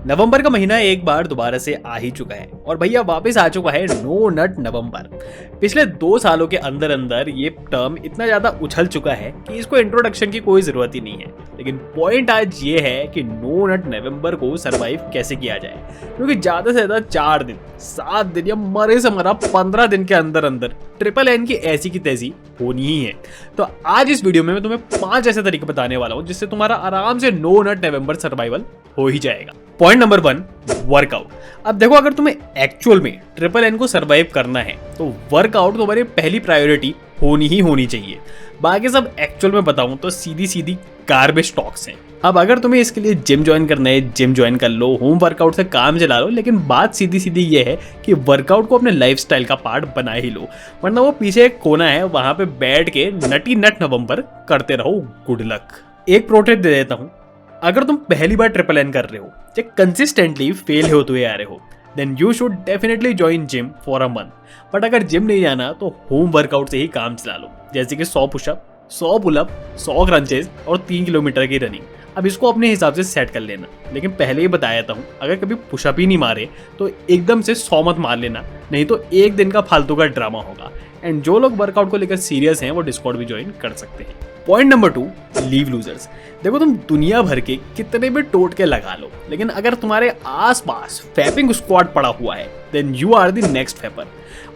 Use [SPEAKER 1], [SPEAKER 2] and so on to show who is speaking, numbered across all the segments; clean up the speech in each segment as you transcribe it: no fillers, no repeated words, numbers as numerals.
[SPEAKER 1] नवंबर का महीना एक बार दोबारा से आ ही चुका है और भैया वापस आ चुका है नो नट नवंबर। पिछले 2 सालों के अंदर अंदर ये टर्म इतना ज्यादा उछल चुका है कि इसको इंट्रोडक्शन की कोई जरूरत ही नहीं है। लेकिन पॉइंट आज ये है कि नो नट नवंबर को सरवाइव कैसे किया जाए, क्योंकि ज्यादा से ज्यादा 4 दिन 7 दिन या मरे से मरा 15 दिन के अंदर अंदर ट्रिपल एन की ऐसी की तैसी होनी ही है। तो आज इस वीडियो में मैं तुम्हें 5 ऐसे तरीके बताने वाला हूँ जिससे तुम्हारा आराम से नो नट नवंबर सर्वाइवल हो ही जाएगा। Point number 1, workout. अब देखो, अगर तुम्हें एक्चुअल में ट्रिपल एन को सरवाइव करना है तो वर्कआउट तुम्हारी पहली प्रायोरिटी होनी ही होनी चाहिए। बाकी सब एक्चुअल में बताऊं तो सीधी सीधी गार्बेज टॉक्स हैं। अब अगर तुम्हें इसके लिए जिम ज्वाइन करना है, जिम ज्वाइन कर लो, होम वर्कआउट से काम चला लो, लेकिन बात सीधी सीधी ये है कि वर्कआउट को अपने लाइफस्टाइल का पार्ट बना ही लो, वरना वो पीछे एक कोना है वहां पे बैठ के नटी नट नवंबर करते रहो। Good luck. एक प्रो टिप दे देता हूँ, अगर तुम पहली बार ट्रिपल एन कर रहे हो या कंसिस्टेंटली फेल होते हुए आ रहे हो, then you should definitely join gym for a month. But अगर जिम नहीं जाना तो होम वर्कआउट से ही काम चला लो, जैसे कि 100 पुशअप, 100 पुलअप, 100 क्रंचेस और 3 किलोमीटर की रनिंग। अब इसको अपने हिसाब से सेट कर लेना, लेकिन पहले ही बता देता हूँ, अगर कभी पुशअप ही नहीं मारे तो एकदम से 100 मत मार लेना, नहीं तो एक दिन का फालतू का ड्रामा होगा। एंड जो लोग वर्कआउट को लेकर सीरियस हैं वो डिस्कॉर्ड भी ज्वाइन कर सकते हैं। Point number 2, leave losers. देखो, तुम दुनिया भर के कितने भी टोट के लगा लो, लेकिन अगर तुम्हारे आसपास फैपिंग स्क्वाड पड़ा हुआ है then you are the next fapper.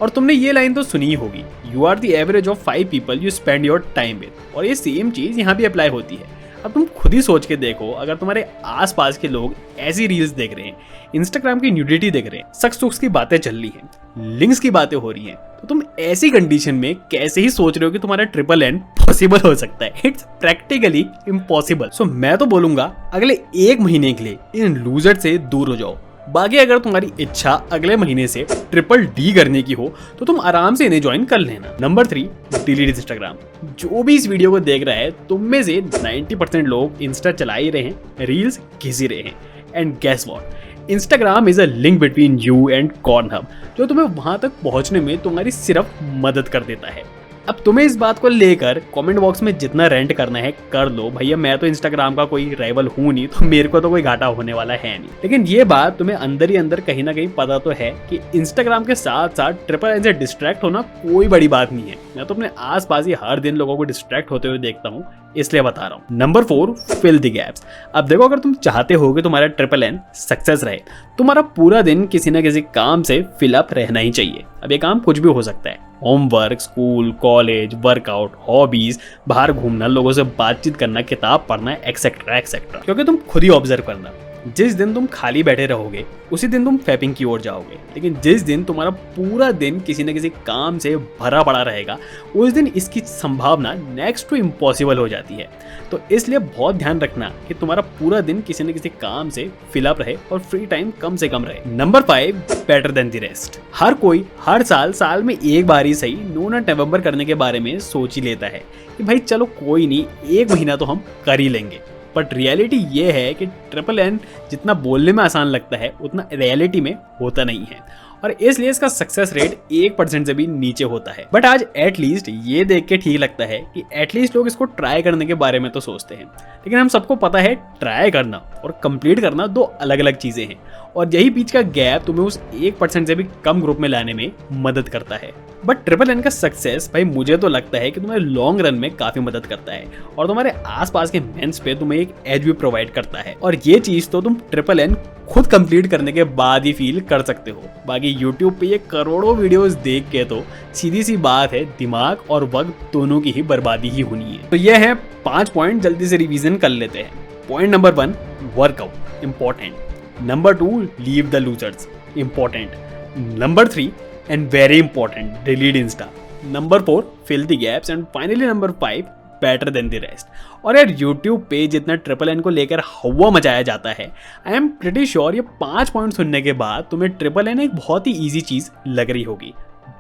[SPEAKER 1] और तुमने ये लाइन तो सुनी ही होगी, you are the average of 5 people you spend your time with. और ये सेम चीज यहाँ भी अप्लाई होती है। अब तुम खुद ही सोच के देखो, अगर तुम्हारे आसपास के लोग ऐसी रील्स देख रहे हैं, इंस्टाग्राम की न्यूडिटी देख रहे हैं, सक्स सुक्स की बातें चल रही हैं, लिंक्स की बातें हो रही हैं, तो तुम ऐसी कंडीशन में कैसे ही सोच रहे हो कि तुम्हारा ट्रिपल एन पॉसिबल हो सकता है? It's practically impossible. सो मैं तो बोलूंगा अगले 1 महीने के लिए इन लूजर से दूर हो जाओ। बाकी अगर तुम्हारी इच्छा अगले महीने से ट्रिपल डी करने की हो तो तुम आराम से इन्हें ज्वाइन कर लेना। Number 3, delete Instagram. जो भी इस वीडियो को देख रहा है, तुम में से 90% लोग इंस्टा चला ही रहे हैं, रील्स खींच ही रहे हैं। And guess what, Instagram is a link between you and Cornhub, जो तुम्हें वहां तक पहुंचने में तुम्हारी सिर्फ मदद कर देता है। अब तुम्हें इस बात को लेकर कमेंट बॉक्स में जितना रेंट करना है कर लो भैया, मैं तो इंस्टाग्राम का कोई राइवल हूं नहीं, तो मेरे को तो कोई घाटा होने वाला है नहीं। लेकिन ये बात तुम्हें अंदर ही अंदर कहीं ना कहीं पता तो है कि इंस्टाग्राम के साथ साथ ट्रिपल एन से डिस्ट्रैक्ट होना कोई बड़ी बात नहीं है। मैं तो अपने आसपास ही हर दिन लोगों को डिस्ट्रैक्ट होते हुए देखता हूँ, इसलिए बता रहा हूँ। Number 4, fill the gaps. अब देखो, अगर तुम चाहते हो कि तुम्हारा ट्रिपल एन सक्सेस रहे, तुम्हारा पूरा दिन किसी ना किसी काम से फिलअप रहना ही चाहिए। अब ये काम कुछ भी हो सकता है, homework, school, college, workout, hobbies, बाहर घूमना, लोगों से बातचीत करना, किताब पढ़ना, एक्सेट्रा एक्सेट्रा। क्योंकि तुम खुद ही ऑब्जर्व करना, जिस दिन तुम खाली बैठे रहोगे उसी दिन तुम फैपिंग की ओर जाओगे, लेकिन जिस दिन तुम्हारा पूरा दिन किसी न किसी काम से भरा पड़ा रहेगा उस दिन इसकी संभावना नेक्स्ट टू इम्पॉसिबल हो जाती है। तो इसलिए बहुत ध्यान रखना कि तुम्हारा पूरा दिन किसी न किसी काम से फिलअप रहे और फ्री टाइम कम से कम रहे। Number 5, better than the rest. हर कोई हर साल में एक बार ही सही नो नट नवंबर करने के बारे में सोच ही लेता है कि भाई चलो कोई नहीं, 1 महीना तो हम कर ही लेंगे। बट रियलिटी ये है कि ट्रिपल एन जितना बोलने में आसान लगता है उतना रियलिटी में होता नहीं है, और इसलिए इसका सक्सेस रेट 1% से भी नीचे होता है। बट आज एटलीस्ट ये देख के ठीक लगता है कि एटलीस्ट लोग इसको ट्राई करने के बारे में तो सोचते हैं। लेकिन हम सबको पता है ट्राई करना और कंप्लीट करना 2 अलग अलग चीजें हैं, और यही बीच का गैप तुम्हें उस 1% से भी कम ग्रुप में लाने में मदद करता है। बट ट्रिपल एन का सक्सेस भाई मुझे तो लगता है कि तुम्हें लॉन्ग रन में काफी मदद करता है, और तुम्हारे आसपास के मेंस पे तुम्हें एक एज भी प्रोवाइड करता है। और ये चीज तो तुम ट्रिपल एन खुद कंप्लीट करने के बाद ही फील कर सकते हो। बाकी यूट्यूब पे ये करोड़ों वीडियोस देख के तो सीधी सी बात है, दिमाग और वक्त दोनों की ही बर्बादी ही होनी है। तो ये है 5 पॉइंट, जल्दी से रिवीजन कर लेते हैं। Point number 1, workout, important. Number 2, leave the losers, important. Number 3, and very important, delete Insta. Number 4, fill the gaps, and finally number 5, better than the rest. और यार YouTube पे जितना ट्रिपल एन को लेकर हवा मचाया जाता है, आई एम प्रिटी श्योर ये 5 पॉइंट सुनने के बाद तुम्हें ट्रिपल एन एक बहुत ही ईजी चीज लग रही होगी।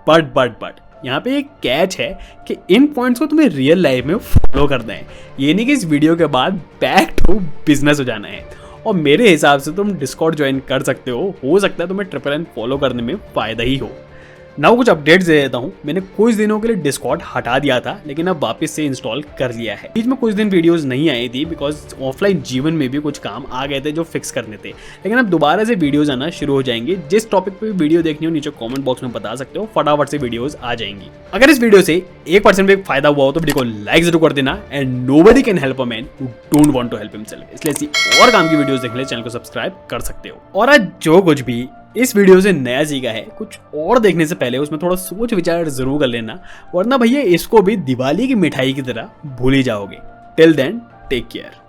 [SPEAKER 1] बट यहाँ पे एक कैच है कि इन पॉइंट्स को तुम्हें रियल लाइफ में फॉलो करना है। ये नहीं कि इस वीडियो के बाद बैक टू बिजनेस हो जाना है। और मेरे हिसाब से तुम डिस्कॉर्ड ज्वाइन कर सकते हो सकता है तुम्हें ट्रिपल एन फॉलो करने में फायदा ही हो। ना कुछ अपडेट्स दे देता हूँ। मैंने कुछ दिनों के लिए डिस्कॉर्ड हटा दिया था, लेकिन अब वापस से इंस्टॉल कर लिया है। बीच में कुछ दिन वीडियोस नहीं आई थी बिकॉज ऑफलाइन जीवन में भी कुछ काम आ गए थे जो फिक्स करने थे, लेकिन अब दोबारा से वीडियोस आना शुरू हो जाएंगे। जिस टॉपिक पे वीडियो देखनी हो नीचे कमेंट बॉक्स में बता सकते हो, फटाफट से वीडियोस आ जाएंगी। अगर इस वीडियो से 1% भी फायदा हुआ हो तो वीडियो को लाइक जरूर कर देना। And nobody can help a man who don't want to help himself, इसलिए ऐसी और काम की वीडियोस देखने के लिए चैनल को सब्सक्राइब कर सकते हो। और आज जो कुछ भी इस वीडियो से नया सीखा है, कुछ और देखने से पहले उसमें थोड़ा सोच विचार जरूर कर लेना, वरना भैया इसको भी दिवाली की मिठाई की तरह भूल ही जाओगे। Till then take care.